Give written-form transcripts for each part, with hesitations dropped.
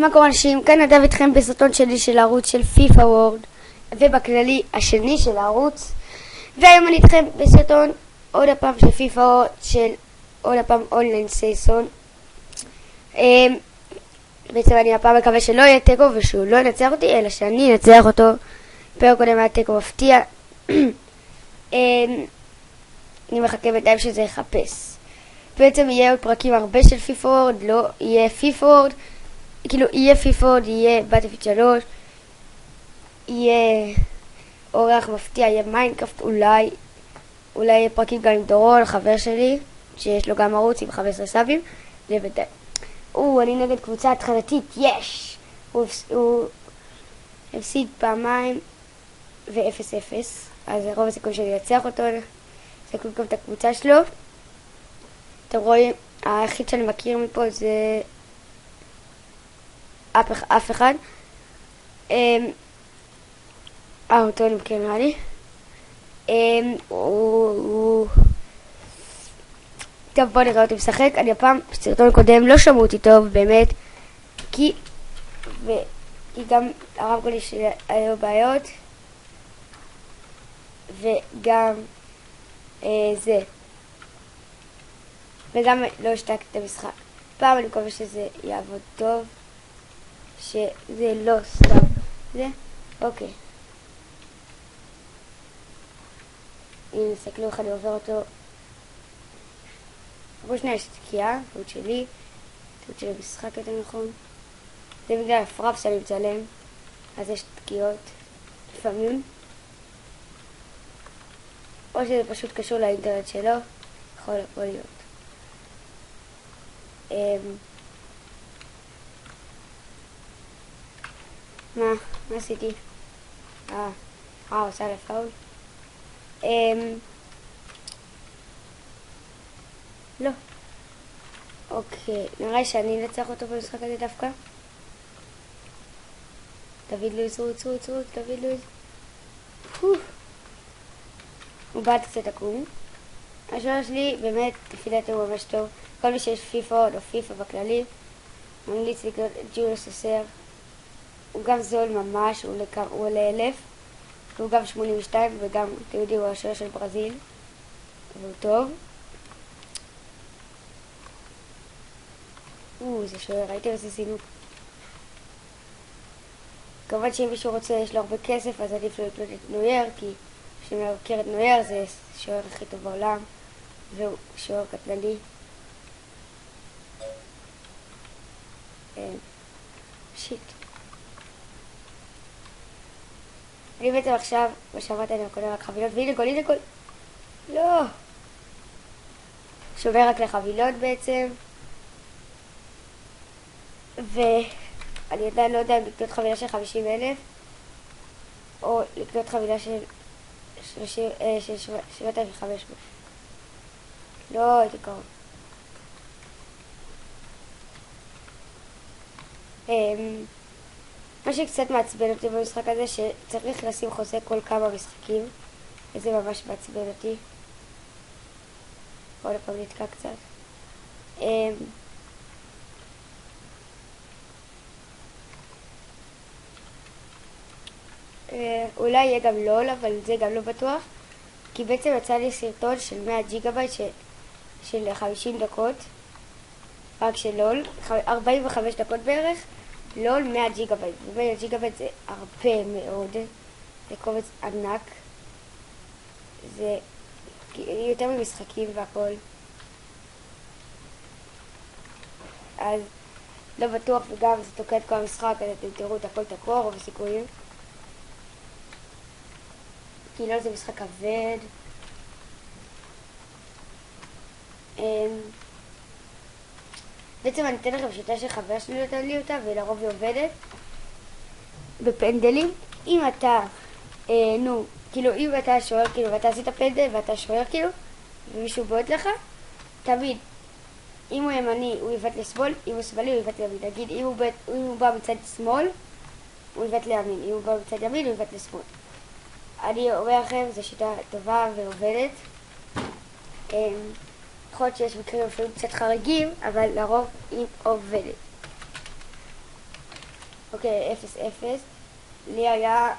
מה קורה אנשים? כאן נדב איתכם בסרטון שלי של הערוץ של פיפא וורד ובכללי השני של הערוץ, והיום אני איתכם בסרטון עוד הפעם של פיפא וורד, של עוד הפעם אונליין סייסון. בעצם אני הפעם מקווה שלא יהיה תיקו ושהוא לא ינצח אותי, אלא שאני אנצח אותו. פרק קודם היה תיקו מפתיע. אני מחכה בינתיים שזה יחפש. בעצם יהיה עוד פרקים הרבה של פיפא וורד, לא יהיה פיפא וורד, כאילו יהיה פיפא וורד, יהיה באטלפילד 3, יהיה אורח מפתיע, יהיה מיינקראפט, אולי יהיה פרקים גם עם דורון, חבר שלי, שיש לו גם ערוץ עם 15 סאבים. לבינתיים אני נגד קבוצה התחלתית, יש! הוא הפסיד פעמיים ו-0-0, אז רוב הסיכוי שאני אנצח אותו. זה גם את הקבוצה שלו. אתם רואים, היחיד שאני מכיר מפה זה אף אחד. אותו אני מכיר נראה לי. טוב, בואו נראה אותי משחק. אני הפעם בסרטון קודם לא שמעו אותי טוב באמת, כי גם הרמקולים שלי היו בעיות, וגם זה, וגם לא השתקתי את המשחק. פעם אני מקווה שזה יעבוד טוב, שזה לא סתם זה. אוקיי, הנה, תסתכלו איך אני עובר אותו. בואו שנייה, יש תקיעה, תאות שלי, תאות של המשחק יותר נכון. זה בגלל הפרף שאני מצלם, אז יש תקיעות לפעמים, או שזה פשוט קשור לאינטרנט שלו, יכול להיות. מה עשיתי? עושה לפאול. לא. אוקיי, נראה שאני אנצח אותו במשחק הזה דווקא. דוד לואיס, רוץ, דוד לואיס. הוא בעט קצת עקום. השוער שלי באמת, לפי דעתי הוא ממש טוב. כל מי שיש פיפא או פיפא בכללי, ממליץ לקנות את ג'וליוס אסר. הוא גם זול ממש, הוא עולה 1,000. והוא גם 82, וגם, אתם יודעים, הוא השוער של ברזיל. והוא טוב. זה שוער, ראיתם איזה זינוק. כמובן שאם מישהו רוצה, יש לו הרבה כסף, אז עדיף לו לקנות את נוייר, כי כשאני מכיר את נוייר זה שוער הכי טוב בעולם, והוא שוער קטלני. שיט. אני בעצם עכשיו, בשבת אני קונה רק חבילות, והנה גול. לא! שובר רק לחבילות בעצם. ואני עדיין לא יודע אם לקנות חבילה של 50,000 או לקנות חבילה של 7,500. לא, הייתי קרוב. מה שקצת מעצבן אותי במשחק הזה, שצריך לשים חוזה כל כמה משחקים, וזה ממש מעצבן אותי. עוד פעם נתקע קצת. אולי יהיה גם לול, אבל זה גם לא בטוח, כי בעצם יצא לי סרטון של 100 ג'יגה-בייט של 50 דקות, רק של לול, 45 דקות בערך, לול 100 ג'יגה-בייט, ו100 ג'יגה-בייט זה הרבה מאוד, זה קובץ ענק, זה יותר ממשחקים והכל, אז לא בטוח, וגם זה תוקע את כל המשחק, אז אתם תראו את הכל תקוע, רוב הסיכויים. כי לא, זה משחק כבד. בעצם אני אתן לכם שיטה של חבר שלי נתן לי אותה, ולרוב היא עובדת בפנדלים. אם אתה, כאילו אם אתה שוער, כאילו, ואתה עשית פנדל ואתה שוער, כאילו, ומישהו בועט לך, תמיד, אם הוא ימני הוא יבט לשמאל, אם הוא שמאלי הוא יבט לימין. נגיד, אם הוא בא מצד שמאל, הוא יבט לימין, אם הוא בא מצד ימין הוא יבט לשמאל. אני אומר לכם, זו שיטה טובה ועובדת. יכול להיות שיש מקרים אפילו קצת חריגים, אבל לרוב היא עובדת. אוקיי, 0-0. לי היה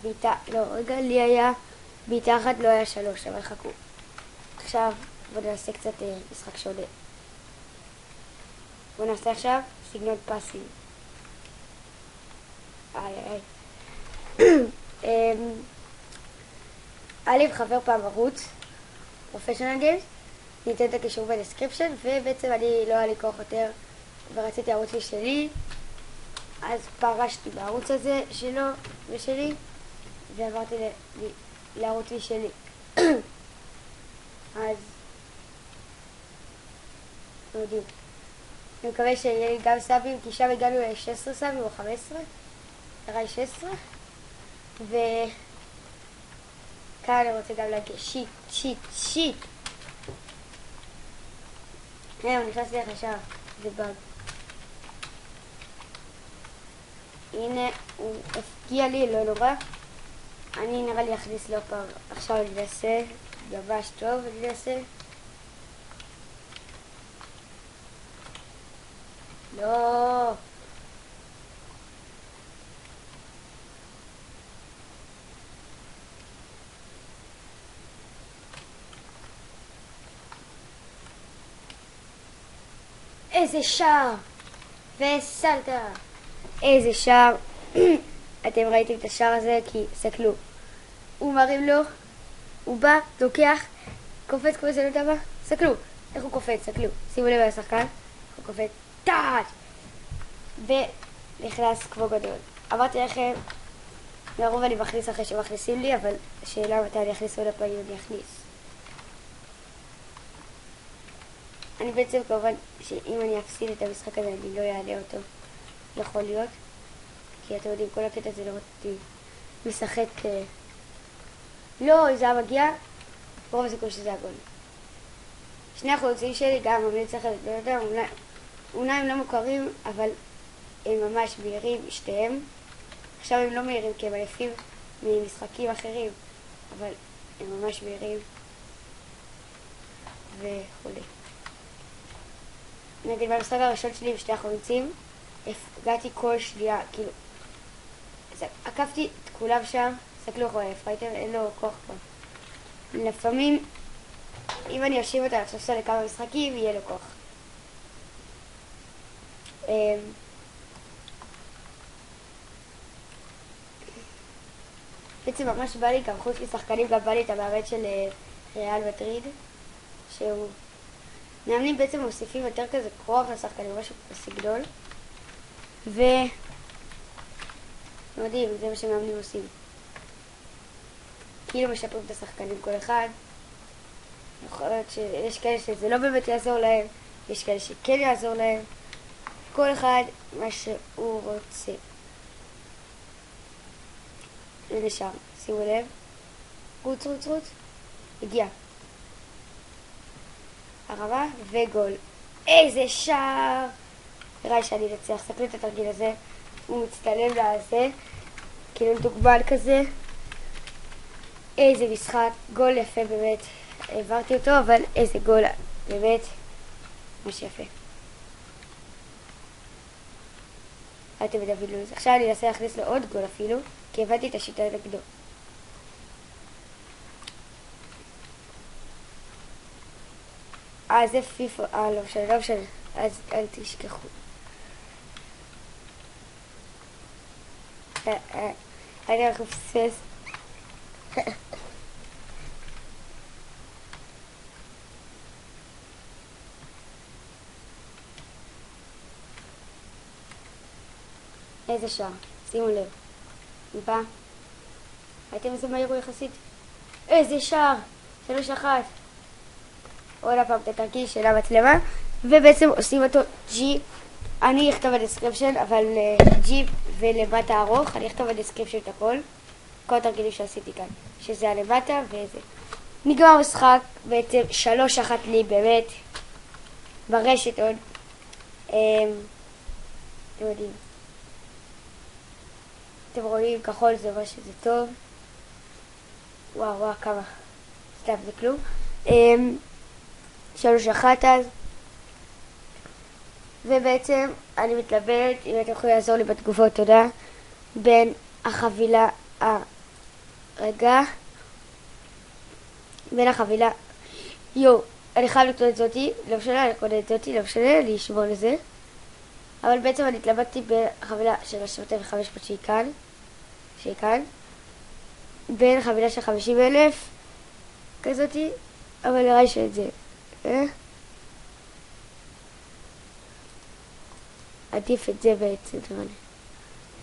בעיטה, לא, רגע, לי היה בעיטה אחת, לא היה 3, אבל חכו. עכשיו בואו נעשה קצת משחק שונה. בואו נעשה עכשיו סגנון פסים. היה לי חבר פעם ערוץ, פרופשיונל גיימס, ניתן את הקישור בדסקריפשן, ובעצם אני לא היה לי כוח יותר ורציתי ערוץ שלי, אז פרשתי בערוץ הזה שלו ושלי ועברתי לערוץ שלי. אז לא יודעים, אני מקווה שיהיה לי גם סאבים, כי שם הגענו ל-16 סאבים או 15, נראה לי 16, וכאן אני רוצה גם להגיד שיט הוא נכנס לי ישר, זה באג. הנה הוא הפגיע לי, לא נורא. אני נראה לי אכניס לו פעם, עכשיו אני אעשה ממש טוב, אני אעשה לא איזה שער וסלטה, איזה שער. אתם ראיתם את השער הזה, כי סתכלו, הוא מרים לו, הוא בא, לוקח, קופץ כמו זה לא טבע, סתכלו איך הוא קופץ, סתכלו, שימו לב על השחקן, הוא קופץ טאט ונכנס כמו גדול. אמרתי לכם, לרוב אני מכניס אחרי שמכניסים לי, אבל השאלה מתי אני אכניס עוד הפעמים אני אכניס. אני בעצם כמובן שאם אני אפסיד את המשחק הזה אני לא אעלה אותו, יכול להיות, כי אתם יודעים כל הקטע זה לראות אותי משחק. לא, אם זה היה מגיע, רוב הסיכוי שזה הגול. שני החלוצים שלי גם ממליץ לכם, לא יודע, אולי הם לא מוכרים, אבל הם ממש מהירים, שתיהם. עכשיו הם לא מהירים כי הם עייפים ממשחקים אחרים, אבל הם ממש מהירים וכולי. נגיד במשחק הראשון שלי עם שתי החלוצים, הגעתי כל שנייה, כאילו, עקפתי את כולם שם, סתכלו איך הוא עייף, ראיתם? אין לו כוח כבר. לפעמים, אם אני אושיב אותה לספסל לכמה משחקים, יהיה לו כוח. בעצם ממש בא לי, גם חוץ משחקנים, גם בא לי את המאמן של ריאל מדריד, שהוא... מאמנים בעצם מוסיפים יותר כזה כוח לשחקנים, משהו בסגנון, יודעים, זה מה שמאמנים עושים. כאילו משפרים את השחקנים כל אחד. יכול להיות שיש כאלה שזה לא באמת יעזור להם, יש כאלה שכן יעזור להם. כל אחד מה שהוא רוצה. הנה שם, שימו לב. רוץ, הגיע. הרמה וגול. איזה שער! נראה שאני נצליח, סתכלו את התרגיל הזה. הוא מצטלם לזה, כאילו דוגמן כזה. איזה משחק, גול יפה באמת. העברתי אותו, אבל איזה גול, באמת, ממש יפה. הייתם בדוד לוז. עכשיו אני אנסה להכניס לו עוד גול אפילו, כי הבנתי את השיטה נגדו. זה פיפו, לא משנה, אז אל תשכחו. אני הולך לפספס. איזה שער, שימו לב. נבא. הייתם איזה מהיר הוא יחסית? איזה שער! 3-1. עוד הפעם את התרגיל של המצלמה, ובעצם עושים אותו G. אני אכתוב בדסקריפשן, אבל G ולמטה ארוך, אני אכתוב בדסקריפשן את הכל. כל התרגילים שעשיתי כאן, שזה הלמטה וזה. נגמר משחק, בעצם 3-1 לי באמת. ברשת עוד. אתם יודעים. אתם רואים כחול זה אומר שזה טוב. וואו, כמה. סתם זה כלום. 3-1 אז. ובעצם אני מתלבט, אם אתם יכולים לעזור לי בתגובות, תודה, בין החבילה, בין החבילה, אני חייב לקנות את זאתי, לא משנה, אני קונה את זאתי, לא משנה, אני אשמור לזה. אבל בעצם אני התלבטתי בחבילה של 2,500 שהיא כאן, בין חבילה של 50,000 כזאתי, אבל נראה לי שאת זה. עדיף את זה בעצם,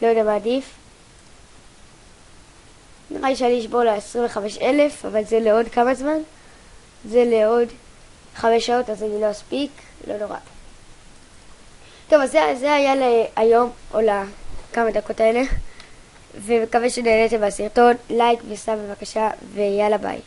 לא יודע מה עדיף. נראה לי שאני אשבור ל25,000, אבל זה לעוד כמה זמן? זה לעוד 5 שעות, אז אני לא אספיק, לא נורא. טוב, אז זה היה להיום, או לכמה דקות האלה, ומקווה שנהניתם מהסרטון. לייק וסאב בבקשה, ויאללה ביי.